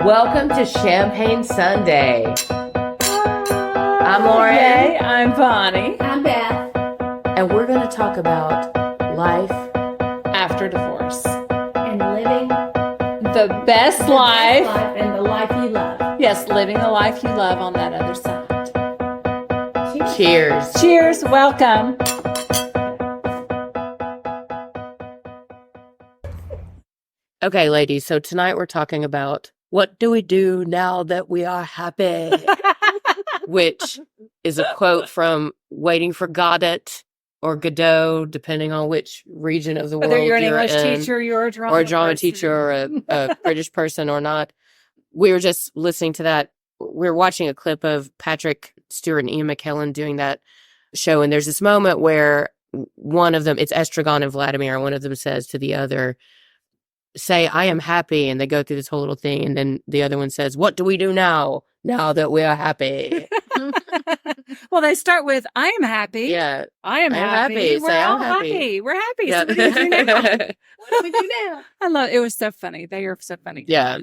Welcome to Champagne Sunday. I'm Lauren. Yay, I'm Bonnie. I'm Beth. And we're going to talk about life After divorce. And living The best life. and the life you love. Yes, living the life you love on that other side. Cheers. Cheers. Welcome. Okay, ladies, so tonight we're talking about what do we do now that we are happy? Which is a quote from Waiting for Godot or Godot, depending on which region of the world Whether you're an you're English in, teacher, you're a drama or a drama person. teacher or a British person or not. We were just listening to that. We were watching a clip of Patrick Stewart and Ian McKellen doing that show, and there's this moment where one of them, it's Estragon and Vladimir, and one of them says to the other, say, I am happy, and they go through this whole little thing, and then the other one says, what do we do now that we are happy? Well, they start with, I am happy. Yeah. I am happy. We're Say, all I'm happy. We're happy. Yeah. So what do we do now? What do we do now? I love it. Was so funny. They are so funny. Yeah.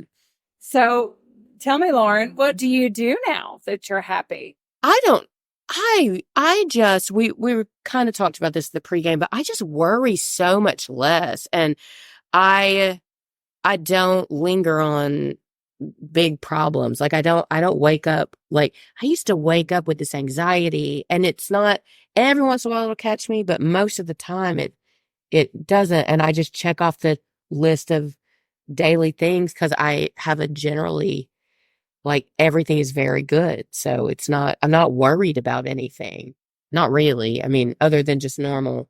So tell me, Lauren, what do you do now that you're happy? We were kind of talked about this in the pregame, but I just worry so much less. And I don't linger on big problems. Like I don't wake up, like I used to wake up with this anxiety, and it's not, every once in a while it'll catch me, but most of the time it doesn't. And I just check off the list of daily things because I have a generally, like, everything is very good. So I'm not worried about anything. Not really. I mean, other than just normal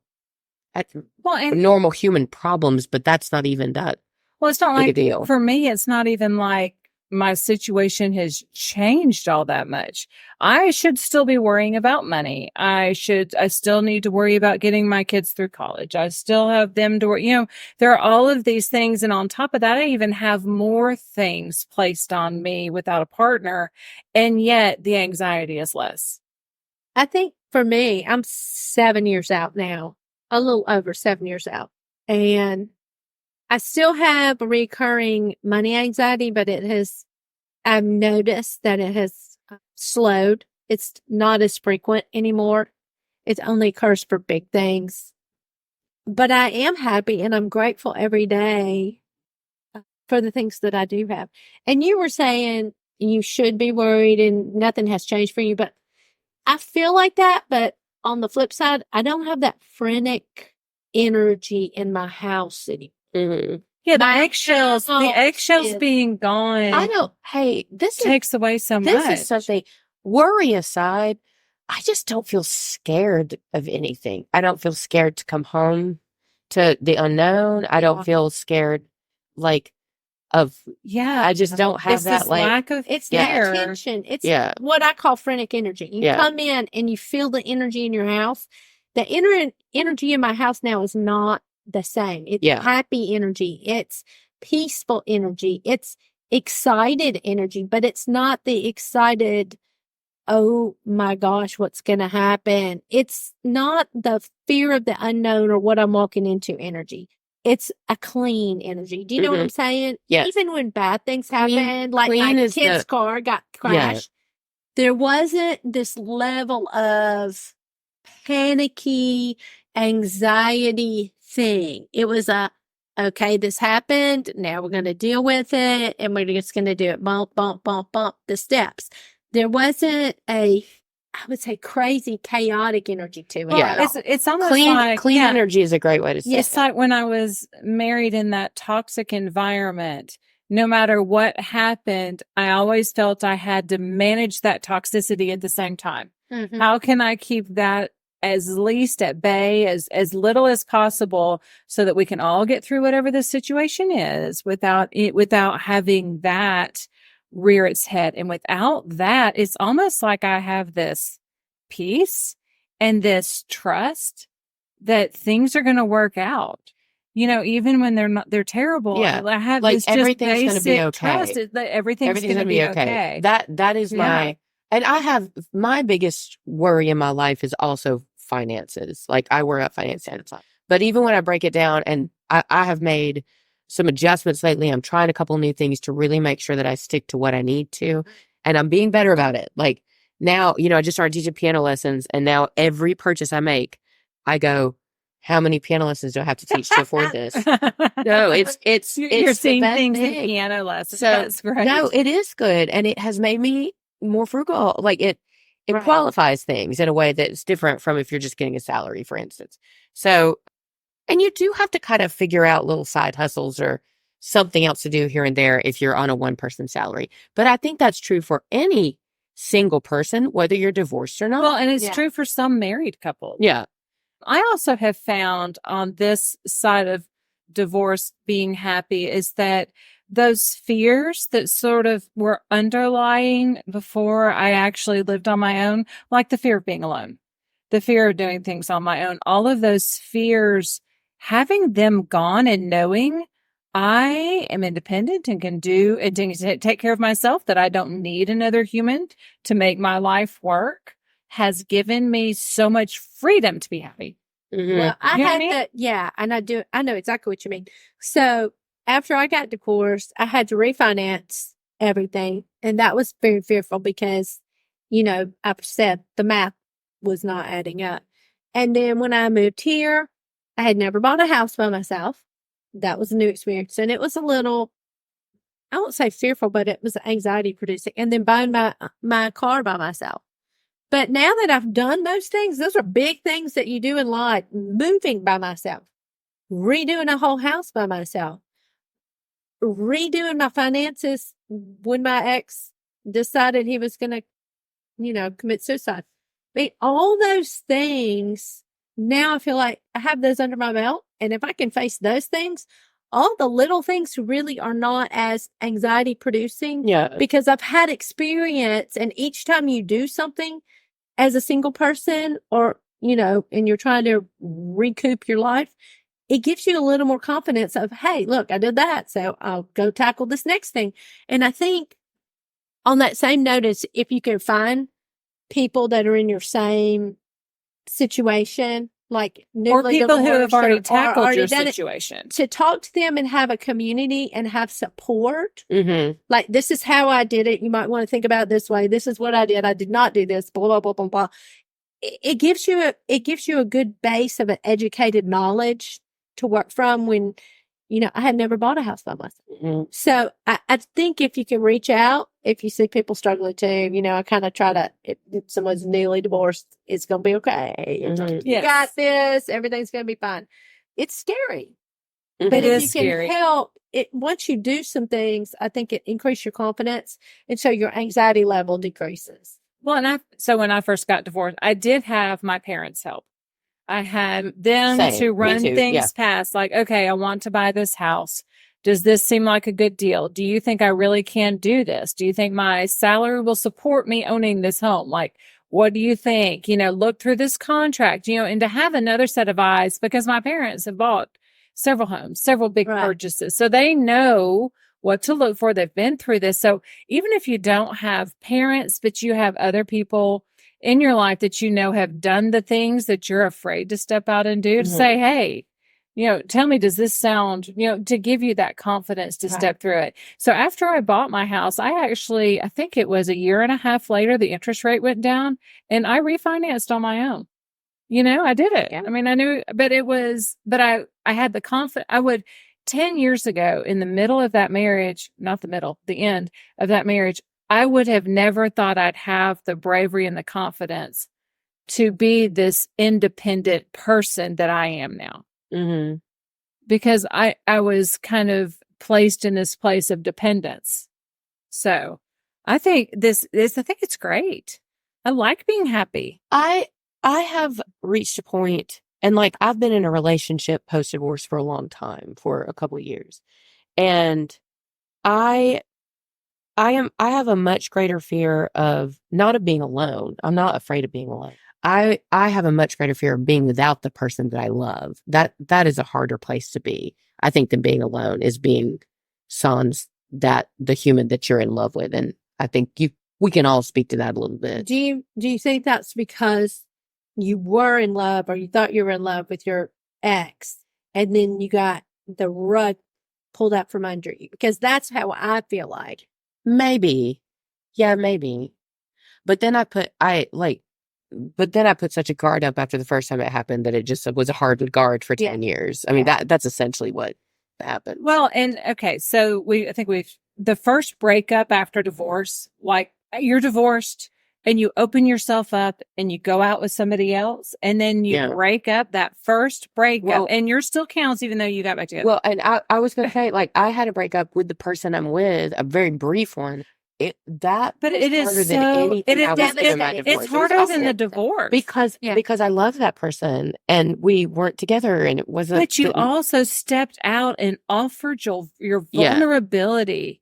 human problems, but that's not even that. Well, it's not big a like, deal. For me, it's not even like my situation has changed all that much. I should still be worrying about money. I still need to worry about getting my kids through college. I still have them to worry. There are all of these things. And on top of that, I even have more things placed on me without a partner. And yet the anxiety is less. I think for me, I'm 7 years out now, a little over 7 years out. And I still have recurring money anxiety, but I've noticed that it has slowed. It's not as frequent anymore. It only occurs for big things. But I am happy and I'm grateful every day for the things that I do have. And you were saying you should be worried and nothing has changed for you, but I feel like that. But on the flip side, I don't have that frenetic energy in my house anymore. Mm-hmm. Yeah, the eggshells being gone. I know. Hey, this takes away so much. This is such a worry aside. I just don't feel scared of anything. I don't feel scared to come home to the unknown. I don't feel scared I just don't have that lack of it's fear. that tension. It's what I call frenetic energy. You come in and you feel the energy in your house. The energy in my house now is not the same. It's happy energy. It's peaceful energy. It's excited energy, but it's not the excited, oh my gosh, what's going to happen? It's not the fear of the unknown or what I'm walking into energy. It's a clean energy. Do you know what I'm saying? Yes. Even when bad things happen, like my kid's car got crashed, there wasn't this level of panicky anxiety thing. It was okay, this happened. Now we're going to deal with it. And we're just going to do it bump, bump, bump, bump, the steps. There wasn't I would say crazy, chaotic energy to it. Yeah. It's almost clean energy is a great way to say it. It's like when I was married in that toxic environment, no matter what happened, I always felt I had to manage that toxicity at the same time. Mm-hmm. How can I keep that as least at bay, as little as possible, so that we can all get through whatever the situation is without having that rear its head. And without that, it's almost like I have this peace and this trust that things are going to work out. Even when they're terrible. Yeah. I have like this just everything's going to be okay. Trust that everything's going to be okay. That is and I have, my biggest worry in my life is also finances. Like I worry about finance all the time. But even when I break it down, and I have made some adjustments lately. I'm trying a couple new things to really make sure that I stick to what I need to. And I'm being better about it. Like now, I just started teaching piano lessons, and now every purchase I make, I go, how many piano lessons do I have to teach to afford this? No, it's You're seeing the things in thing. piano lessons. So, That's great. no, it is good. And it has made me more frugal. Like it Right. qualifies things in a way that's different from if you're just getting a salary, for instance. So, and you do have to kind of figure out little side hustles or something else to do here and there if you're on a one-person salary. But I think that's true for any single person, whether you're divorced or not. Well, and it's Yeah. true for some married couples. Yeah. I also have found on this side of divorce being happy is that those fears that sort of were underlying before I actually lived on my own, like the fear of being alone, the fear of doing things on my own, all of those fears, having them gone and knowing I am independent and can do and take care of myself, that I don't need another human to make my life work, has given me so much freedom to be happy. Mhm. Well, I You know what I had mean? that, yeah, and I know exactly what you mean. So after I got divorced, I had to refinance everything, and that was very fearful because, I said the math was not adding up. And then when I moved here, I had never bought a house by myself. That was a new experience, and it was a little, I won't say fearful, but it was anxiety producing. And then buying my car by myself. But now that I've done those things, those are big things that you do in life. Moving by myself, redoing a whole house by myself, redoing my finances when my ex decided he was going to, commit suicide. I mean, all those things, now I feel like I have those under my belt. And if I can face those things, all the little things really are not as anxiety producing. Yeah. Because I've had experience, and each time you do something as a single person or, and you're trying to recoup your life, it gives you a little more confidence of, hey, look, I did that. So I'll go tackle this next thing. And I think on that same note is if you can find people that are in your same situation, like Or newly people who have divorced already or tackled already your done it, situation. to talk to them and have a community and have support. Mm-hmm. Like, this is how I did it. You might want to think about it this way. This is what I did. I did not do this, blah, blah, blah, blah, blah. It gives you a good base of an educated knowledge to work from when, I had never bought a house by myself. Mm-hmm. So I think if you can reach out, if you see people struggling too, I kind of try to, if someone's newly divorced, it's going to be okay. Mhm. You Yes. got this. Everything's going to be fine. It's scary. Mhm. But It if is you can scary. help it, once you do some things, I think it increases your confidence. And so your anxiety level decreases. Well, so when I first got divorced, I did have my parents' help. I had them Same. to Me run too. things Yeah. past, like, okay, I want to buy this house. Does this seem like a good deal? Do you think I really can do this? Do you think my salary will support me owning this home? Like, what do you think? Look through this contract, and to have another set of eyes, because my parents have bought several homes, several big Right. purchases. So they know what to look for. They've been through this. So even if you don't have parents, but you have other people in your life that have done the things that you're afraid to step out and do, to Mhm. say, hey, tell me, does this sound, to give you that confidence to Right. step through it. So after I bought my house, I think it was a year and a half later, the interest rate went down and I refinanced on my own. I did it. Yeah. I mean, I knew, but I had the confidence. 10 years ago, in the middle of that marriage, not the middle, the end of that marriage, I would have never thought I'd have the bravery and the confidence to be this independent person that I am now. Mm-hmm. Because I was kind of placed in this place of dependence. So I think I think it's great. I like being happy. I have reached a point, and like I've been in a relationship post-divorce for a long time, for a couple of years. And I have a much greater fear of not of being alone. I'm not afraid of being alone. I have a much greater fear of being without the person that I love. That is a harder place to be, I think, than being alone, is being sans the human that you're in love with. And I think we can all speak to that a little bit. Do you think that's because you were in love or you thought you were in love with your ex and then you got the rug pulled out from under you, because that's how I feel like. Maybe. Yeah, maybe. But then I put such a guard up after the first time it happened that it just was a hard guard for 10 years. I mean, that's essentially what happened. Well, and okay, so I think the first breakup after divorce, like you're divorced and you open yourself up and you go out with somebody else, and then you break up, that first breakup, and you're still counts even though you got back together. Well, and I was going to say, like, I had a breakup with the person I'm with, a very brief one. It's harder than the divorce because I love that person and we weren't together, and it wasn't. But you also stepped out and offered your vulnerability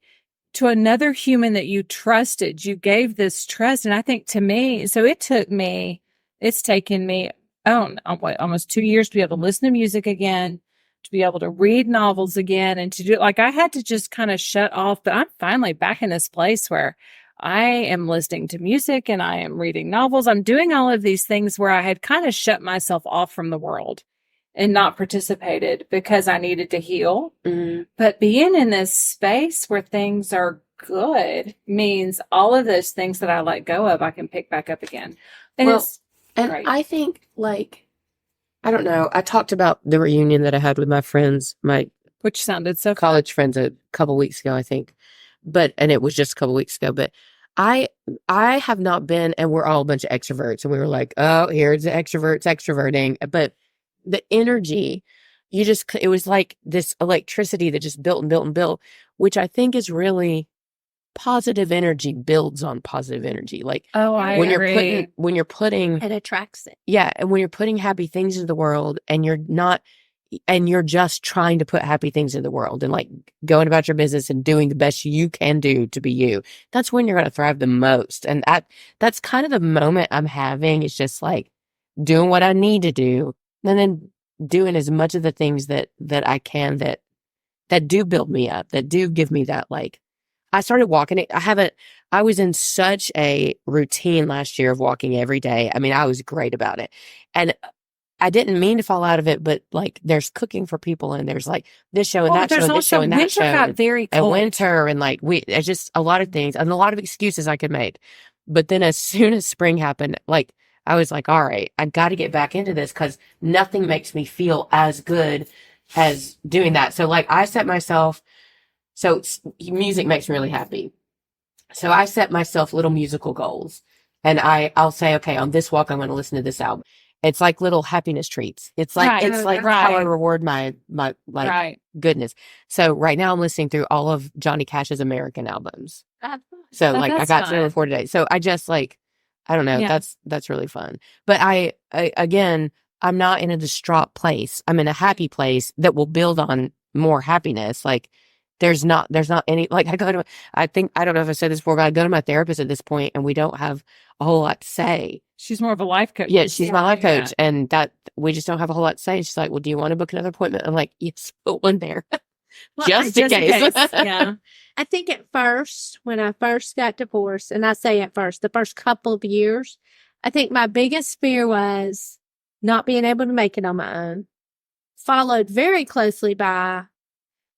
to another human that you trusted. You gave this trust, and I think to me, so it's taken me almost 2 years to be able to listen to music again, to be able to read novels again, and to do, like, I had to just kind of shut off. But I'm finally back in this place where I am listening to music and I am reading novels. I'm doing all of these things where I had kind of shut myself off from the world and not participated because I needed to heal. Mm-hmm. But being in this space where things are good means all of those things that I let go of, I can pick back up again. And great. I think, like, I don't know. I talked about the reunion that I had with my friends, which sounded so college friends, a couple weeks ago, I think. And it was just a couple weeks ago. But I have not been, and we're all a bunch of extroverts, and we were like, oh, here's the extroverts extroverting. But the energy, it was like this electricity that just built and built and built, which I think is really positive energy builds on positive energy. Like, I agree. When you're putting, it attracts it. Yeah. And when you're putting happy things into the world, and you're just trying to put happy things in the world and, like, going about your business and doing the best you can do to be you, that's when you're going to thrive the most. And that's kind of the moment I'm having. It's just like doing what I need to do, and then doing as much of the things that I can that do build me up, that do give me that, like, I started walking. I was in such a routine last year of walking every day. I mean, I was great about it. And I didn't mean to fall out of it, but, like, there's cooking for people, and there's, like, this show and that show, and this show and that show. Winter got very cold. And winter, and, like, it's just a lot of things and a lot of excuses I could make. But then as soon as spring happened, like, I was like, all right, I got to get back into this, because nothing makes me feel as good as doing that. So, like, I set myself, music makes me really happy. So I set myself little musical goals, and I'll say, okay, on this walk, I'm going to listen to this album. It's like little happiness treats. It's like, how I reward my goodness. So right now I'm listening through all of Johnny Cash's American albums. So, like, I got 3 or 4 today. So I just, like, I don't know. Yeah. That's really fun. But I again, I'm not in a distraught place. I'm in a happy place that will build on more happiness. Like, there's not any, like, I don't know if I said this before, but I go to my therapist at this point, and we don't have a whole lot to say. She's more of a life coach. Yeah, she's my life coach. And that we just don't have a whole lot to say. She's like, well, do you want to book another appointment? I'm like, yes, put one there. Just in case. Yeah. I think at first, when I first got divorced, and I say at first, the first couple of years, I think my biggest fear was not being able to make it on my own, followed very closely by,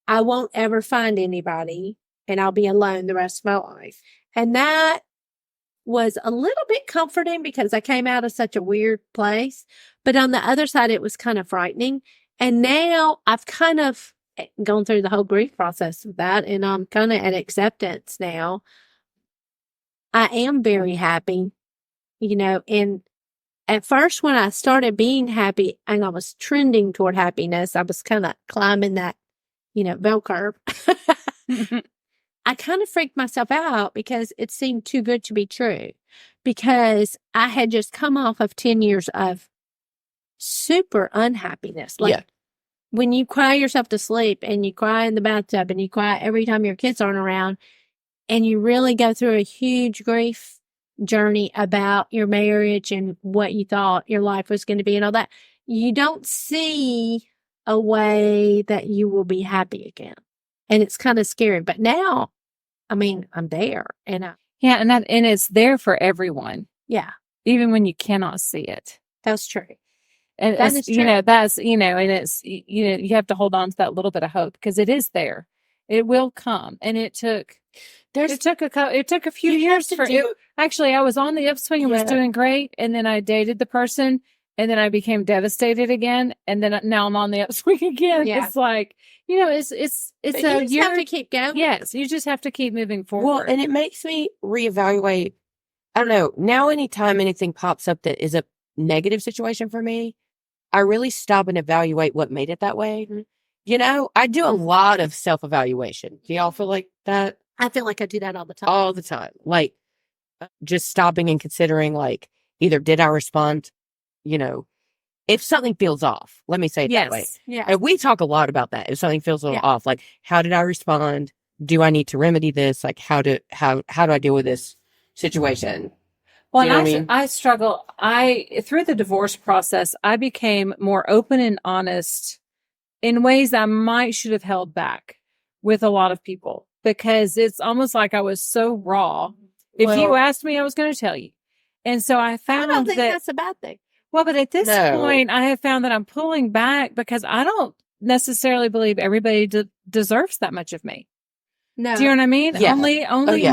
I won't ever find anybody, and I'll be alone the rest of my life. And that was a little bit comforting, because I came out of such a weird place. But on the other side, it was kind of frightening. And now I've kind of gone through the whole grief process of that, and I'm kind of at acceptance now. I am very happy, and at first, when I started being happy and I was trending toward happiness, I was kind of climbing that, bell curve. I kind of freaked myself out, because it seemed too good to be true, because I had just come off of 10 years of super unhappiness. Like, when you cry yourself to sleep, and you cry in the bathtub, and you cry every time your kids aren't around, and you really go through a huge grief journey about your marriage and what you thought your life was going to be and all that, you don't see a way that you will be happy again. And it's kind of scary. But now, I mean, I'm there. And and it's there for everyone. Yeah. Even when you cannot see it. That's true. And That it's, is true. that's, and it's, you have to hold on to that little bit of hope because it is there. It will come. And it took a few years for it. Actually, I was on the upswing and was doing great. And then I dated the person and then I became devastated again. And then now I'm on the upswing again. Yeah. It's like, it's But a you just year. have to keep going. Yes. You just have to keep moving forward. Well, and it makes me reevaluate. I don't know. Now, anytime anything pops up that is a negative situation for me, I really stop and evaluate what made it that way. Mm-hmm. I do a lot of self-evaluation. Do y'all feel like that? I feel like I do that all the time. All the time. Like, just stopping and considering, like, either did I respond, if something feels off, let me say it that way. Yeah. And we talk a lot about that. If something feels a little off, like, how did I respond? Do I need to remedy this? Like, how do I deal with this situation? Well, You know what I mean? I struggle. Through the divorce process, I became more open and honest in ways I might should have held back with a lot of people because it's almost like I was so raw. If you asked me, I was going to tell you. And so I found I don't think that that's a bad thing. well, but at this point, I have found that I'm pulling back because I don't necessarily believe everybody deserves that much of me. No. Do you know what I mean? Yeah. Only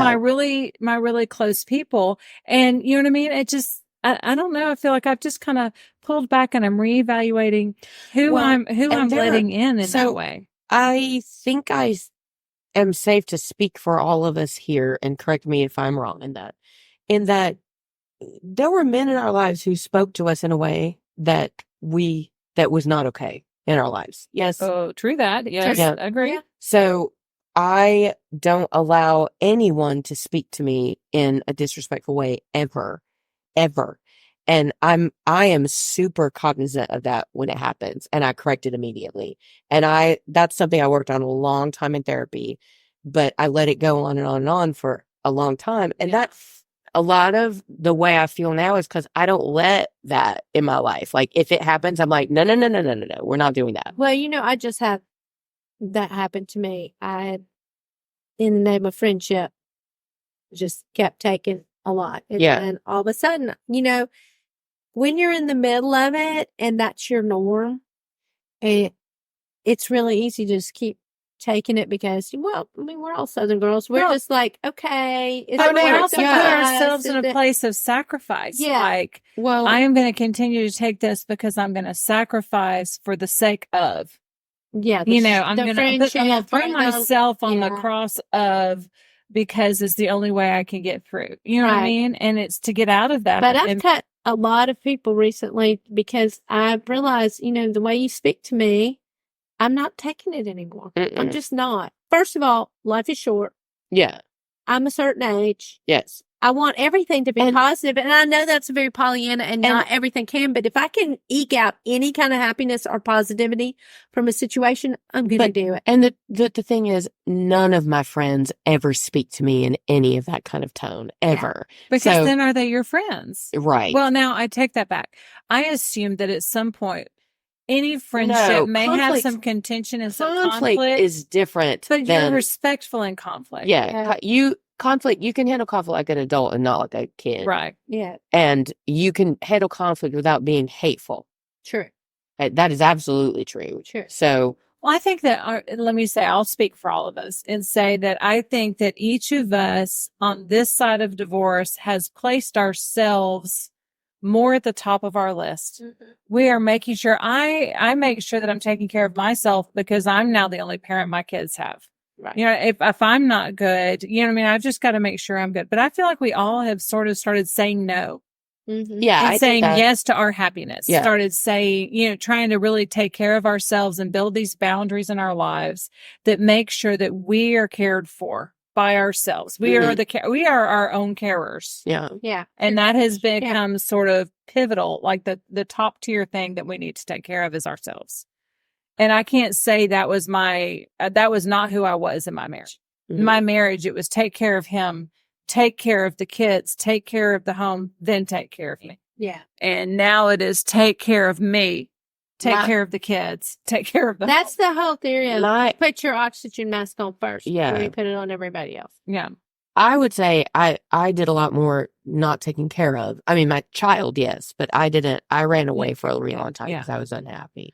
my really close people. And you know what I mean? It just, I don't know. I feel like I've just kind of pulled back and I'm reevaluating who I'm letting in that way. I think I am safe to speak for all of us here, and correct me if I'm wrong in that there were men in our lives who spoke to us in a way that was not okay in our lives. Yes. Oh, true that. Yes. Yeah. Agree. Yeah. So I don't allow anyone to speak to me in a disrespectful way ever. And I am super cognizant of that when it happens, and I correct it immediately. And that's something I worked on a long time in therapy, but I let it go on and on and on for a long time. And that's a lot of the way I feel now is because I don't let that in my life. Like, if it happens, I'm like, no, we're not doing that. Well, I just had that happen to me. In the name of friendship, just kept taking a lot. And all of a sudden, when you're in the middle of it and that's your norm, it's really easy to just keep taking it because, we're all Southern girls. We're just like, okay. But we also put ourselves in a place of sacrifice. Yeah. Like, I am going to continue to take this because I'm going to sacrifice for the sake of. Yeah. I'm going to throw myself on the cross of because it's the only way I can get through. You know what I mean? And it's to get out of that. But I've cut a lot of people recently because I've realized, the way you speak to me, I'm not taking it anymore. I'm just not. First of all, life is short. Yeah. I'm a certain age. Yes. I want everything to be positive. And I know that's very Pollyanna and not everything can, but if I can eke out any kind of happiness or positivity from a situation, I'm going to do it. And the thing is, none of my friends ever speak to me in any of that kind of tone, ever. Yeah. Because then are they your friends? Right. Well, now I take that back. I assume that at some point, any friendship may have some contention and some conflict. Is different. But you're respectful in conflict. Yeah. You can handle conflict like an adult and not like a kid. Right. Yeah. And you can handle conflict without being hateful. True. That is absolutely true. True. So. Well, I think that, let me say, I'll speak for all of us and say that I think that each of us on this side of divorce has placed ourselves more at the top of our list. Mm-hmm. We are making sure, I make sure that I'm taking care of myself because I'm now the only parent my kids have. Right. If I'm not good, I've just got to make sure I'm good. But I feel like we all have sort of started saying no. Mm-hmm. Yeah. And saying yes to our happiness. Yeah. Started saying, trying to really take care of ourselves and build these boundaries in our lives that make sure that we are cared for by ourselves. We are our own carers. Yeah. Yeah. And that has become sort of pivotal. Like the top tier thing that we need to take care of is ourselves. And I can't say that was that was not who I was in my marriage. Mm-hmm. My marriage, it was take care of him, take care of the kids, take care of the home, then take care of me. Yeah. And now it is take care of me, take care of the kids, take care of the That's home. the whole theory of put your oxygen mask on first. Yeah. Before you put it on everybody else. Yeah. I would say I did a lot more not taken care of. I mean, my child, yes, but I ran away for a really long time because I was unhappy.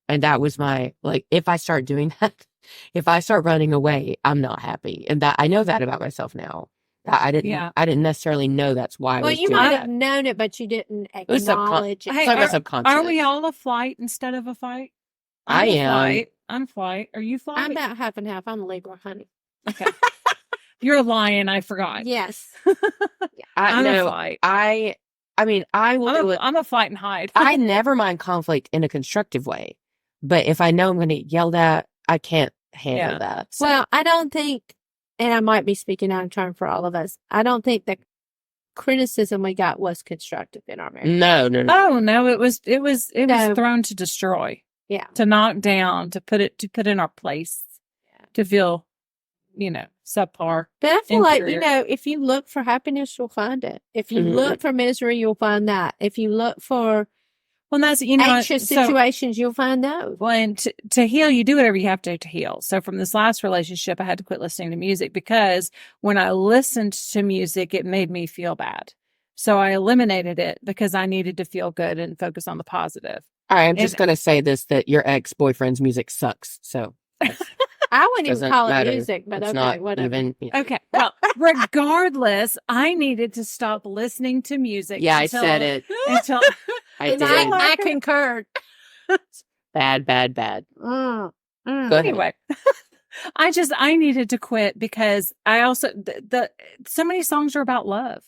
And that was my, like, if I start doing that, if I start running away, I'm not happy. And that I know that about myself now. I didn't necessarily know that's why I was you doing might that. have known it, but you didn't It was acknowledge it. Hey, subconscious. are we all a flight instead of a fight? I am. Flight. I'm flight. Are you flight? I'm about half and half. I'm a Libra, honey. Okay. You're lying. I forgot. Yes. I'm a flight. I mean, I will do it. I'm a flight and hide. I never mind conflict in a constructive way. But if I know I'm going to get yelled at, I can't handle that. So. Well, I don't think, and I might be speaking out of turn for all of us, I don't think the criticism we got was constructive in our marriage. No. Oh no, it was thrown to destroy. Yeah. To knock down, to put in our place, to feel, subpar. But I feel inferior. like, if you look for happiness, you'll find it. If you look for misery, you'll find that. If you look for that's, anxious situations, you'll find those. Well, and to heal, you do whatever you have to heal. So from this last relationship, I had to quit listening to music because when I listened to music, it made me feel bad. So I eliminated it because I needed to feel good and focus on the positive. All right, I'm just going to say this, that your ex-boyfriend's music sucks. So I wouldn't even call it music, but it's okay, not whatever. even, Okay. Well, regardless, I needed to stop listening to music. I said it. Until I And did. I concurred. Bad. Go ahead. Anyway, I needed to quit because I also, so many songs are about love.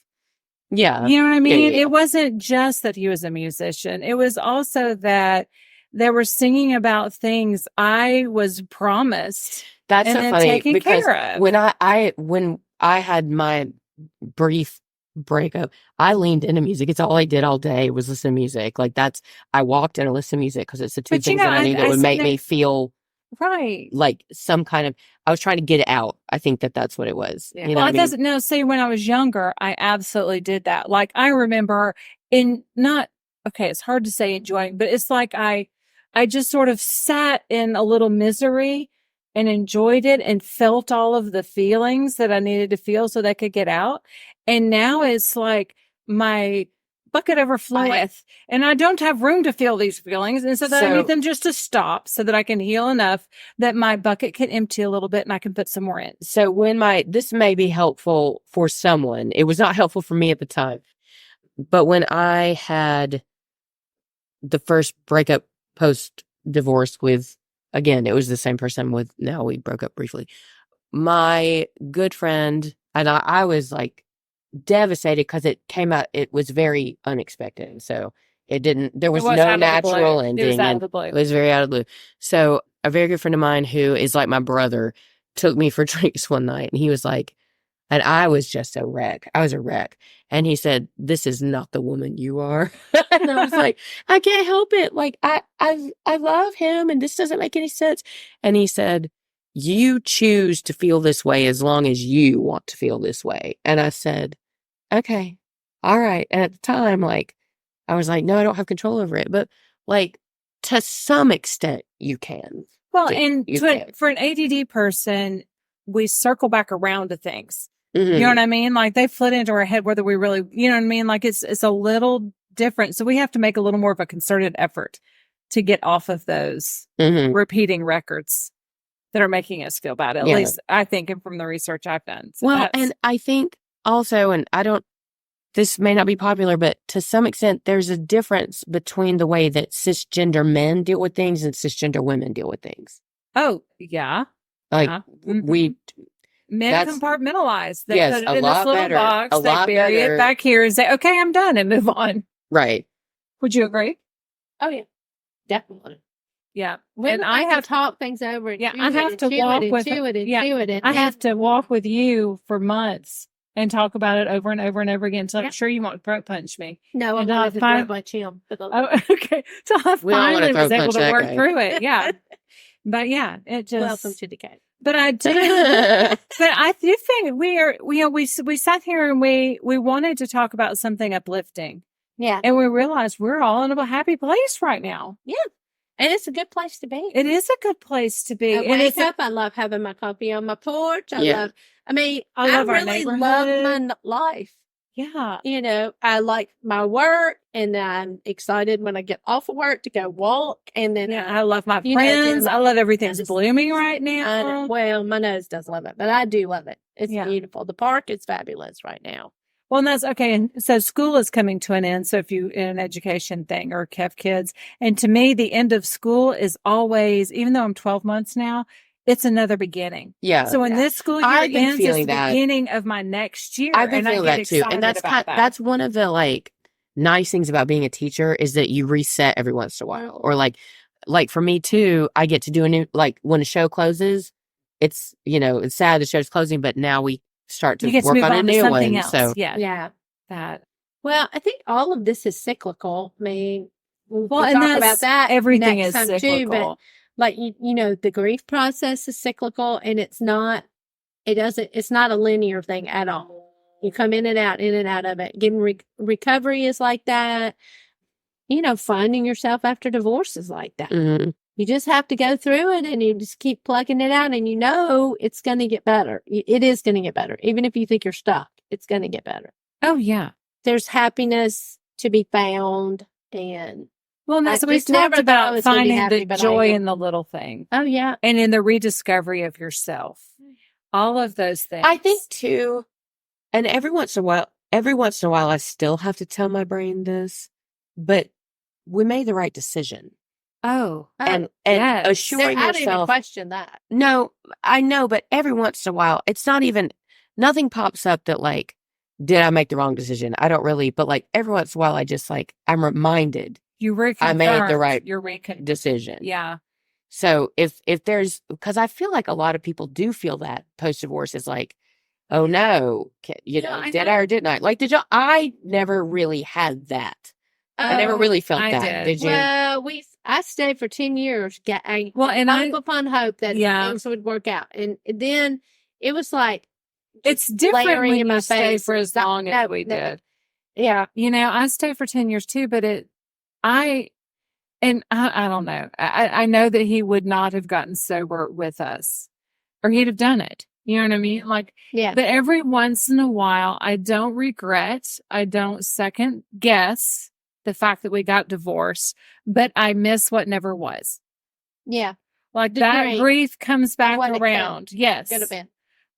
Yeah. You know what I mean? Yeah. It wasn't just that he was a musician. It was also that they were singing about things I was promised. That's and so then funny taken because care of. when I had my brief breakup, I leaned into music. It's all I did all day was listen to music. Like I walked and I listened to music because it's the two things that I knew that would make me feel right. Like some kind of, I was trying to get it out. I think that's what it was. Yeah. You know Well, what I mean? See, when I was younger, I absolutely did that. Like I remember it's hard to say enjoying, but it's like I just sort of sat in a little misery and enjoyed it and felt all of the feelings that I needed to feel so they could get out. And now it's like my bucket overfloweth and I don't have room to feel these feelings. And so that I need them just to stop so that I can heal enough that my bucket can empty a little bit and I can put some more in. So this may be helpful for someone. It was not helpful for me at the time. But when I had the first breakup post-divorce with, again, it was the same person now we broke up briefly. My good friend, and I was like devastated because it came out, it was very unexpected. So there was no natural ending. It was out of the blue. It was very out of the blue. So a very good friend of mine who is like my brother took me for drinks one night and he was like, and I was just a wreck. I was a wreck. And he said, "This is not the woman you are." And I was like, I can't help it. Like, I love him and this doesn't make any sense. And he said, "You choose to feel this way as long as you want to feel this way." And I said, okay, all right. And at the time, like, I was like, no, I don't have control over it. But like, to some extent, you can. Well, for an ADD person, we circle back around to things. Mm-hmm. You know what I mean? Like they flood into our head whether we really, you know what I mean? Like it's a little different. So we have to make a little more of a concerted effort to get off of those repeating records that are making us feel bad. At least I think, and from the research I've done. So and I think also, and this may not be popular, but to some extent, there's a difference between the way that cisgender men deal with things and cisgender women deal with things. Oh, yeah. Like men compartmentalize. They put it a in lot this little better. box. They bury it back here and say, okay, I'm done, and move on. Right. Would you agree? Oh, yeah. Definitely. Yeah. And I have to talk things over. I have to walk with you. I have to walk with you for months and talk about it over and over and over again. So I'm sure you won't throat punch me. No, I'm not throat punch him. Oh, okay. So I finally was able to work through it. Yeah. But yeah, it just. Welcome to the game. But I do. But I do think we sat here and we wanted to talk about something uplifting. Yeah. And we realized we're all in a happy place right now. Yeah. And it's a good place to be. It is a good place to be. I wake up. I love having my coffee on my porch. I love I our really neighborhood. love my life. Yeah. You know, I like my work, and I'm excited when I get off of work to go walk. And then, Yeah, I love my you know, friends. I love everything's just- blooming right I know, now. well, my nose does love it, but I do love it. It's Yeah. beautiful. The park is fabulous right now. Well, and that's okay. And so school is coming to an end. So if you in an education thing or have kids, and to me, the end of school is always, even though I'm 12 months now, it's another beginning. Yeah. So when this school year I've been ends, it's feeling the that. beginning of my next year. I've been and I feeling get that too. excited And that's about that. that's one of the like nice things about being a teacher is that you reset every once in a while. Or like for me too, I get to do a new, like when a show closes, it's, you know, it's sad the show's closing, but now we start to You get to work move on a on to new something one. else. So Yeah. Yeah. That. Well, I think all of this is cyclical. I mean, we'll and talk that's, about that everything next is time cyclical. too. But like you know, the grief process is cyclical, and it's not a linear thing at all. You come in and out of it. Getting recovery is like that. You know, finding yourself after divorce is like that. mhm. You just have to go through it, and you just keep plugging it out, and you know it's going to get better. It is going to get better. Even if you think you're stuck, it's going to get better. Oh, yeah. There's happiness to be found, and Well, and that's I what we just never talked thought I about, was gonna be finding happy, the but I joy am. in the little thing oh yeah, and in the rediscovery of yourself. All of those things. I think too, and every once in a while, I still have to tell my brain this, but we made the right decision. Oh, And yes. assuring I didn't even yourself, question that. no, I know, but every once in a while, it's not even, nothing pops up that like, did I make the wrong decision? I don't really, but like every once in a while, I just like, I'm reminded you I made the reconfirmed right your decision. Yeah. So if there's, because I feel like a lot of people do feel that post-divorce is like, oh no, you know, I did know. I or didn't I? Like, did y'all, I never really had that. I never Oh, really felt I that. did. Did you? Well, I stayed for 10 years. And hope upon hope that Yeah. things would work out, and then it was like it's different layering when in my you stay face. for as It's not- long as no, we no. did. Yeah, You know, I stayed for 10 years too, but I don't know. I know that he would not have gotten sober with us or he'd have done it. You know what I mean? Like, yeah, but every once in a while, I don't regret, I don't second guess the fact that we got divorced, but I miss what never was. yeah. Like The that dream. grief comes back What it around. Yes. Could have been.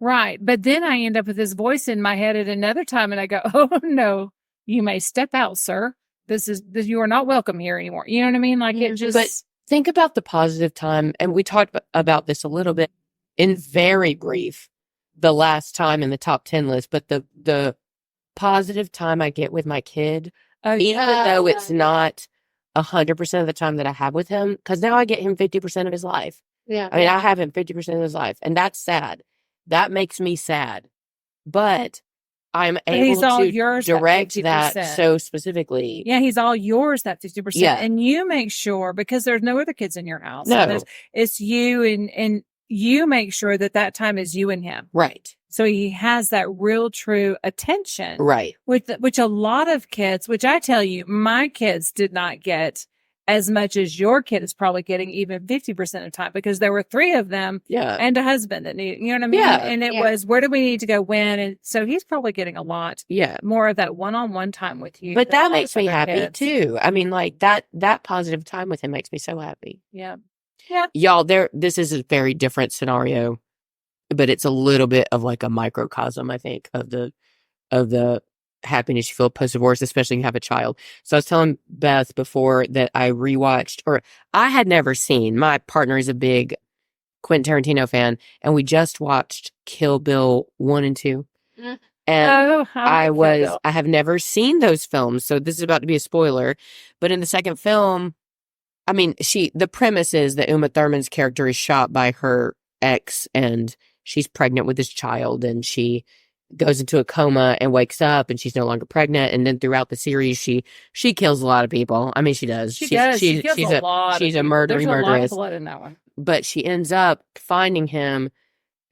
Right. But then I end up with this voice in my head at another time and I go, oh no, you may step out, sir. You are not welcome here anymore. You know what I mean? Like it just, But think about the positive time, and we talked about this a little bit in very brief the last time in the top 10 list, but the positive time I get with my kid, even though it's not 100% of the time that I have with him, because now I get him 50% of his life. Yeah, I mean, I have him 50% of his life, and that's sad. That makes me sad. But I'm he's able all to yours, that direct 50%. that so specifically. yeah, he's all yours, that 50%. Yeah. And you make sure, because there's no other kids in your house. No. It's you and you make sure that time is you and him. Right. So he has that real true attention. Right. Which a lot of kids, which I tell you, my kids did not get as much as your kid is probably getting, even 50% of the time, because there were 3 of them Yeah. and a husband that needed, you know what I mean? Yeah. And it Yeah. was, where do we need to go when? And so he's probably getting a lot Yeah. more of that one-on-one time with you. But than that most makes me other happy kids. too. I mean, like that positive time with him makes me so happy. Yeah. Y'all, this is a very different scenario, but it's a little bit of like a microcosm, I think, of the happiness you feel post divorce, especially when you have a child. So I was telling Beth before that I rewatched, or I had never seen, my partner is a big Quentin Tarantino fan, and we just watched Kill Bill 1 and 2. Mm. And I I have never seen those films, so this is about to be a spoiler. But in the second film, I mean, the premise is that Uma Thurman's character is shot by her ex, and she's pregnant with this child, and she goes into a coma and wakes up, and she's no longer pregnant. And then throughout the series, she kills a lot of people. I mean, she does. She does. She kills she's a lot. She's of a people. murderous. There's a lot of blood in that one. But she ends up finding him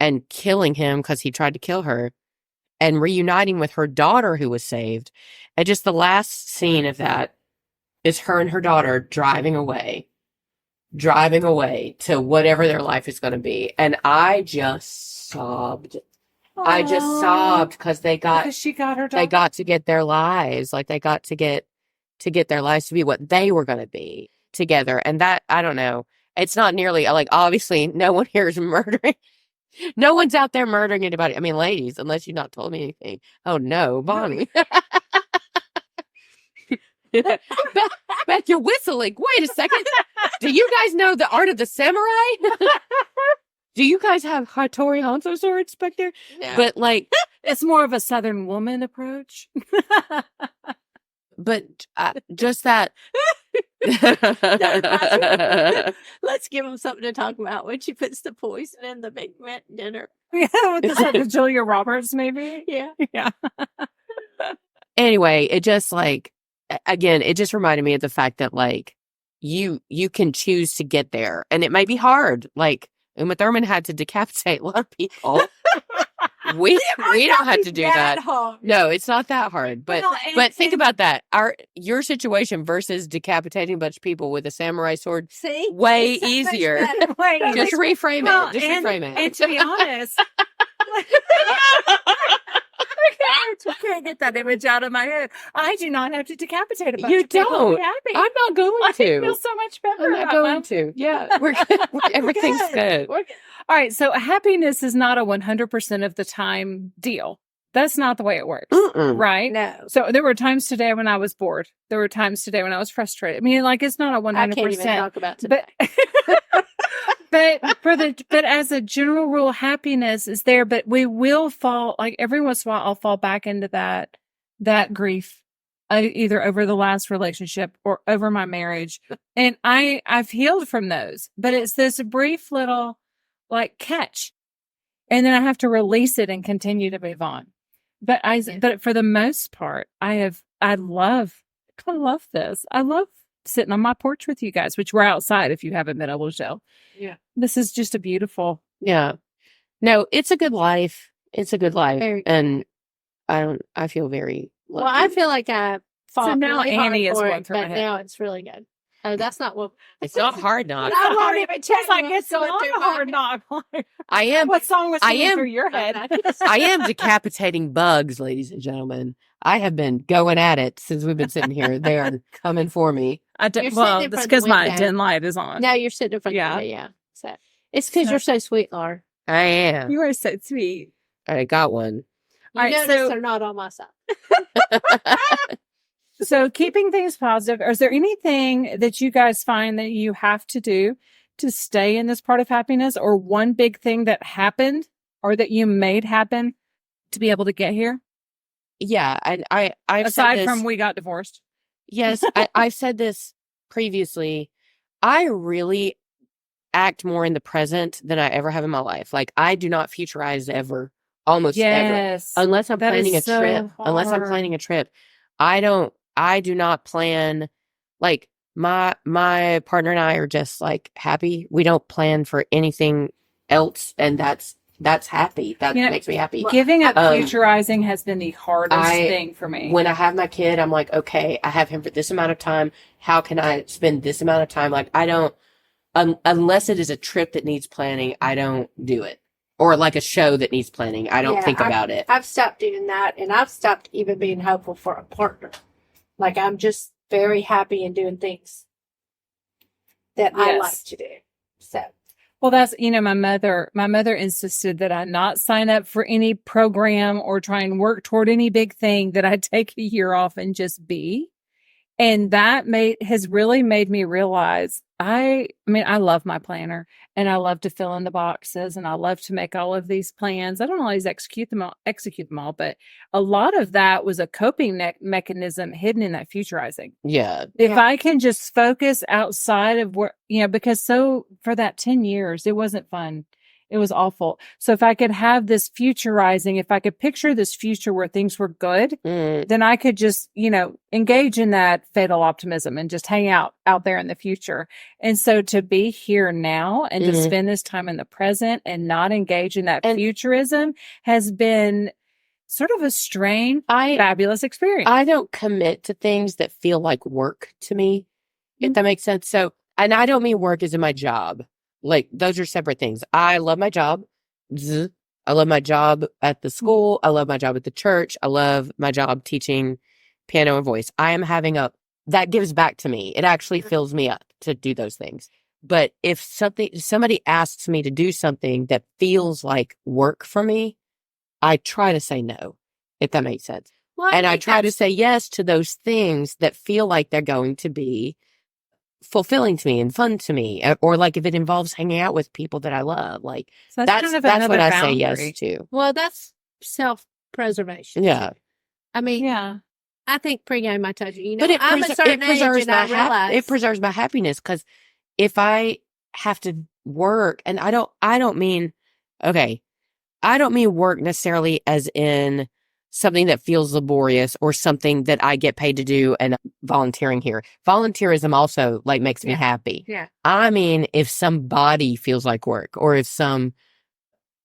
and killing him because he tried to kill her, and reuniting with her daughter who was saved. And just the last scene of that is her and her daughter driving away to whatever their life is going to be. And I just sobbed I just Aw. sobbed because Because she got her they dog. got to get their lives. Like they got to get their lives to be what they were going to be together. And that, I don't know. It's not nearly like, obviously no one here is murdering. No one's out there murdering anybody. I mean, ladies, unless you've not told me anything. Oh no, Bonnie. Beth, you're whistling. Wait a second. Do you guys know the art of the samurai? Do you guys have Hattori Hanzo swords back there? No. But like, It's more of a Southern woman approach. but just that. Let's give them something to talk about when she puts the poison in the big mint dinner. Yeah, with the Julia Roberts, maybe. Yeah. Yeah. Anyway, it just like, again, it just reminded me of the fact that like you can choose to get there, and it may be hard. Like Uma Thurman had to decapitate a lot of people. We don't have to do that. Hard. No, it's not that hard. But Well, but think about that. Your situation versus decapitating a bunch of people with a samurai sword, See? way It's so much easier. better. Wait, Just reframe well, it. Just and- reframe it. And to be honest, I can't get that image out of my head. I do not have to decapitate a bunch You of people. don't. I'm happy. I'm not going I feel to. so much better. I'm not about going my- to. Yeah, we're good. Everything's good. We're good. All right. So happiness is not a 100% of the time deal. That's not the way it works. Mm-mm. Right. No. So there were times today when I was bored. There were times today when I was frustrated. I mean, like it's not a 100%. I can't even talk about today. But as a general rule, happiness is there, but we will fall, like every once in a while, I'll fall back into that grief, either over the last relationship or over my marriage. And I've healed from those, but it's this brief little like catch. And then I have to release it and continue to move on. But but for the most part, I love this. I love sitting on my porch with you guys, which we're outside if you haven't been able to tell. Yeah. This is just a beautiful. Yeah. No, it's a good life. It's a good life. Very- And I feel very lucky. Well, I feel like I fought So now really Annie hard is for going it, through my but head. now it's really good. Oh, that's not what. It's not hard not. I won't even tell It's like you it's what's not going a through my hard head. knock. I am What song was I singing am- through your head? I am decapitating bugs, ladies and gentlemen. I have been going at it since we've been sitting here. They are coming for me. I You're did, sitting well, in it's front of because the my window. dim light is on. Now you're sitting in front Yeah. of me. Yeah. So it's because you're so sweet, Laura. I am. You are so sweet. I got one. You All right, notice so- they're not on my side. So keeping things positive, is there anything that you guys find that you have to do to stay in this part of happiness, or one big thing that happened or that you made happen to be able to get here? Yeah, I've said Aside this, from we got divorced. yes, I've said this previously. I really act more in the present than I ever have in my life. Like I do not futurize ever, almost ever, Yes. unless I'm That is planning a so trip. Unless I'm hard. planning a trip, I do not plan. Like my partner and I are just like happy. We don't plan for anything else, and that's happy. That You know, makes me happy. Giving up Um, futurizing has been the hardest thing for me. When I have my kid, I'm like, okay, I have him for this amount of time. How can I spend this amount of time? Like, I don't, unless it is a trip that needs planning, I don't do it. Or like a show that needs planning, I don't Yeah, think about it. I've stopped doing that, and I've stopped even being hopeful for a partner. Like I'm just very happy in doing things that I Yes. like to do. So Well, that's, my mother insisted that I not sign up for any program or try and work toward any big thing, that I take a year off and just be. And that has really made me realize I love my planner, and I love to fill in the boxes, and I love to make all of these plans. I don't always execute them all, but a lot of that was a coping mechanism hidden in that futurizing. Yeah. If Yeah. I can just focus outside of where, because for that 10 years, it wasn't fun. It was awful. So if I could have this futurizing, if I could picture this future where things were good, Mm, then I could just, engage in that fatal optimism and just hang out there in the future. And so to be here now and to Mhm. spend this time in the present and not engage in that And- futurism has been sort of a strange, fabulous experience. I don't commit to things that feel like work to me, if Mm. that makes sense. So, and I don't mean work as in my job. Like those are separate things. I love my job. I love my job at the school. I love my job at the church. I love my job teaching piano and voice. That gives back to me. It actually fills me up to do those things. But if somebody asks me to do something that feels like work for me, I try to say no, if that makes sense. Well, And I try to say yes to those things that feel like they're going to be fulfilling to me and fun to me. Or like if it involves hanging out with people that I love, like So that's kind of what another I say boundary. yes to. Well, that's self-preservation. Yeah. I mean, Yeah. I think pregame, I told you, But I'm a certain age and I realize. it preserves my happiness, because if I have to work, and I don't mean work necessarily as in something that feels laborious or something that I get paid to do and volunteering here. Volunteerism also like makes me happy. Yeah. I mean, if somebody feels like work, or if some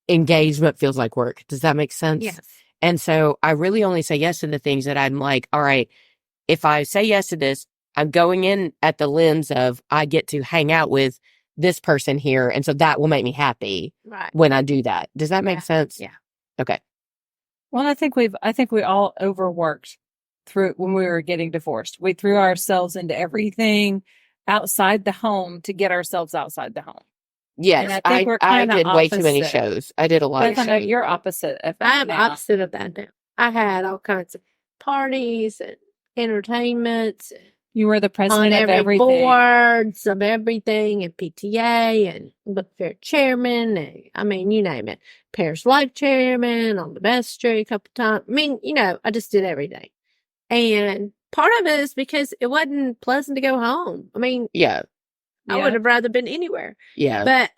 engagement feels like work, does that make sense? Yes. And so I really only say yes to the things that I'm like, all right, if I say yes to this, I'm going in at the lens of I get to hang out with this person here. And so that will make me happy when I do that. Does that make sense? Yeah. Okay. Well, I think we all overworked through when we were getting divorced. We threw ourselves into everything outside the home to get ourselves outside the home. Yes, And I think we're I kinda did way too many opposite. shows. I did a lot of Beth, I know shows. you're opposite of that I'm now. opposite of that now. I had all kinds of parties and entertainments You were the on president of every everything. boards of everything, and PTA and book fair chairman. And, I mean, you name it. Paris Life chairman on the vestry a couple times. I mean, I just did everything. And part of it is because it wasn't pleasant to go home. I mean, Yeah. I would have rather been anywhere. Yeah. But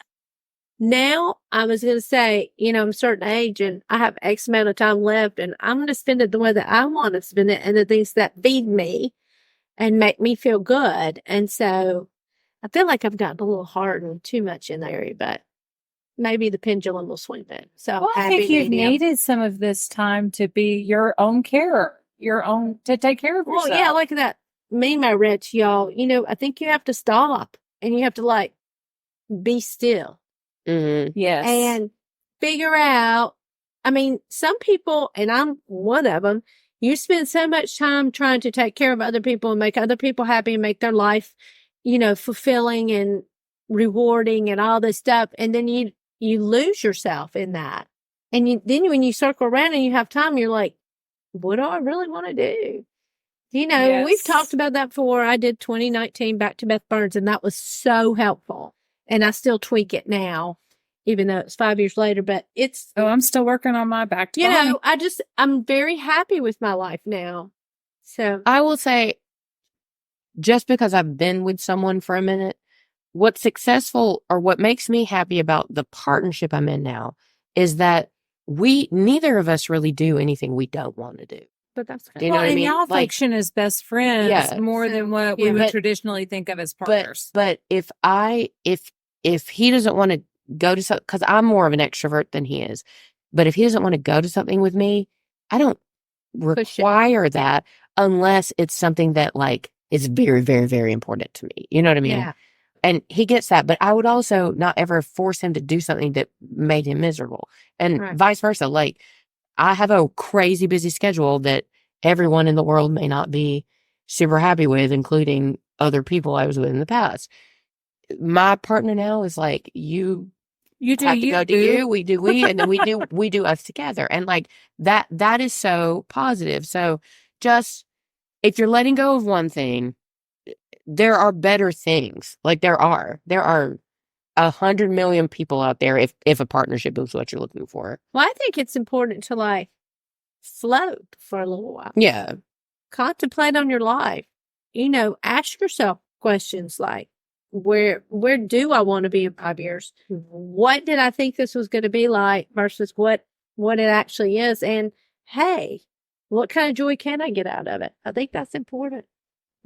now I was going to say, I'm a certain age and I have X amount of time left, and I'm going to spend it the way that I want to spend it and the things that feed me and make me feel good. And so I feel like I've gotten a little hard and too much in that area, but maybe the pendulum will swing back. So Well, I think you've needed some of this time to be your own carer, to take care of yourself. Well, yeah, look at that. Me and my rich, y'all, I think you have to stop and you have to be still. Mm-hmm. Yes. And figure out, I mean, some people, and I'm one of them, you spend so much time trying to take care of other people and make other people happy and make their life, fulfilling and rewarding and all this stuff. And then you lose yourself in that. And then when you circle around and you have time, you're like, what do I really want to do? Yes. We've talked about that before. I did 2019 back to Beth Burns, and that was so helpful. And I still tweak it now, even though it's 5 years later, but it's... Oh, I'm still working on my back to Bonnie. I'm very happy with my life now. So I will say, just because I've been with someone for a minute, what's successful or what makes me happy about the partnership I'm in now is that neither of us really do anything we don't want to do. but that's good. Do you know what I mean? Y'all function as best friends more than what we would traditionally think of as partners. But if he doesn't want to go to something, because I'm more of an extrovert than he is, but if he doesn't want to go to something with me, I don't require that unless it's something that is very, very, very important to me. You know what I mean? Yeah. And he gets that, but I would also not ever force him to do something that made him miserable, and vice versa. I have a crazy busy schedule that everyone in the world may not be super happy with, including other people I was with in the past. My partner now is you do have to go do you, we do we, and then we do us together. And that is so positive. So just, if you're letting go of one thing, there are better things. There are 100 million people out there if a partnership is what you're looking for. Well, I think it's important to float for a little while. Yeah. Contemplate on your life. Ask yourself questions like, where do I want to be in 5 years? What did I think this was going to be like versus what it actually is? And hey, what kind of joy can I get out of it? I think that's important.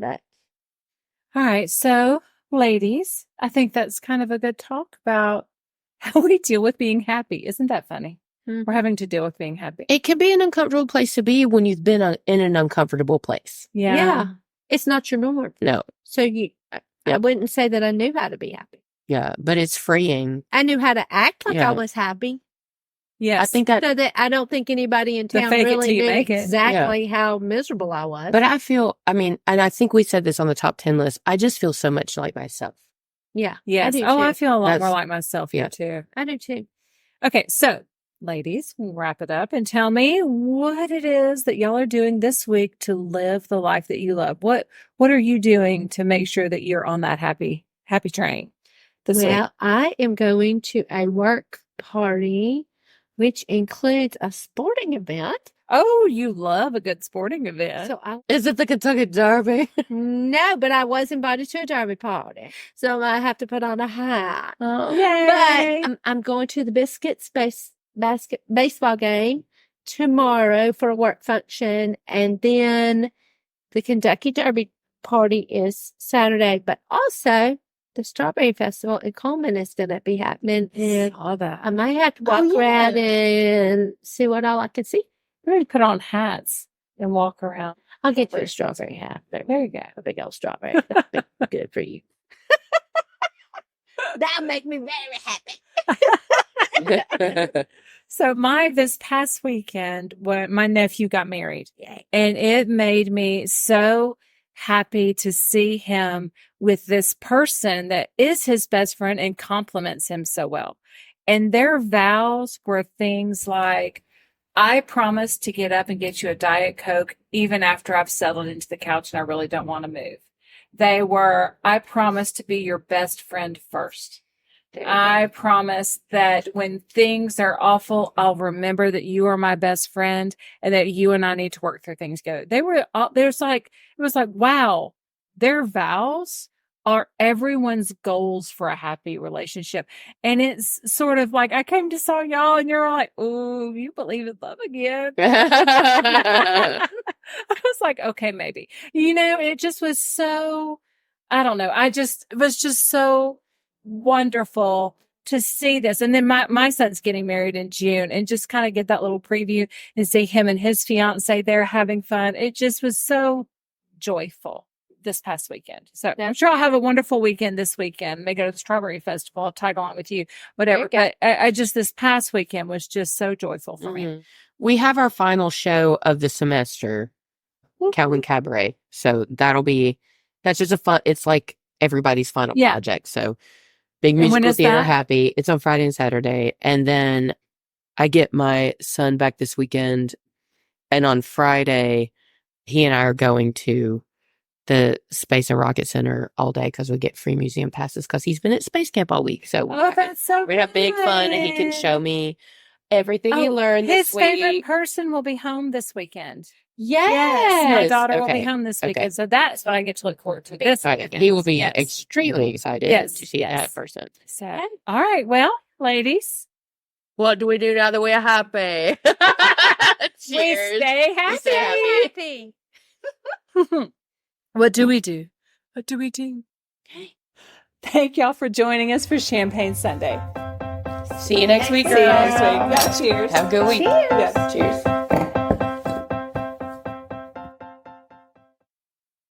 All right. So, ladies, I think that's kind of a good talk about how we deal with being happy. Isn't that funny? Mm-hmm. We're having to deal with being happy. It can be an uncomfortable place to be when you've been in an uncomfortable place. Yeah. It's not your norm. No. So I wouldn't say that I knew how to be happy. Yeah, but it's freeing. I knew how to act like I was happy. Yes. I think that, So that I don't think anybody in The town fake it really till you knew make it. exactly how miserable I was. but I feel, I mean, and I think we said this on the top 10 list. I just feel so much like myself. yeah. Yes. I do Oh, too. I feel a lot more That's- like myself here yeah. too. I do too. Okay, so ladies, we'll wrap it up and tell me what it is that y'all are doing this week to live the life that you love. What are you doing to make sure that you're on that happy train this week? Well, I am going to a work party, which includes a sporting event. Oh, you love a good sporting event. So I Is it the Kentucky Derby? no, but I was invited to a derby party, so I have to put on a hat. Oh. Yay. But I'm going to the Biscuits baseball game tomorrow for a work function, and then the Kentucky Derby party is Saturday. But also the Strawberry Festival in Coleman is going to be happening, and Saw that. I might have to walk around and see what all I can see. We're going to put on hats and walk around. I'll get you a strawberry hat. There you go. A big old strawberry. That'll be good for you. That'll make me very happy. So this past weekend, when my nephew got married, Yay. and it made me so happy to see him with this person that is his best friend and compliments him so well. And their vows were things like, I promise to get up and get you a Diet Coke even after I've settled into the couch and I really don't want to move. They were, I promise to be your best friend first. I promise that when things are awful, I'll remember that you are my best friend and that you and I need to work through things together. It was like, wow, their vows are everyone's goals for a happy relationship. And it's sort of like, I came to saw y'all and you're like, oh, you believe in love again. I was like, okay, maybe, it just was so, I don't know. It was just so wonderful to see this. And then my son's getting married in June, and just kind of get that little preview and see him and his fiance there having fun. It just was so joyful this past weekend. So I'm sure I'll have a wonderful weekend this weekend. May go to the Strawberry Festival. I'll tag along with you, whatever. But I just, this past weekend was just so joyful for me. We have our final show of the semester, Calvin Cabaret. So that's just a fun, it's like everybody's final project. So big musical theater happy. It's on Friday and Saturday. And then I get my son back this weekend. And on Friday, he and I are going to the Space and Rocket Center all day because we get free museum passes because he's been at space camp all week. So that's so we have big fun, and he can show me everything he learned his this week. favorite person will be home this weekend. Yes. My daughter will be home this weekend. So that's what I get to look forward to. This weekend. He will be extremely excited to see that person. So, all right. Well, ladies, what do we do now that we're happy? Cheers. We stay happy. What do we do? What do we do? Thank y'all for joining us for Champagne Sunday. See you next week, girls. See you next week. Yeah, cheers. Have a good week. Cheers. Yeah, cheers.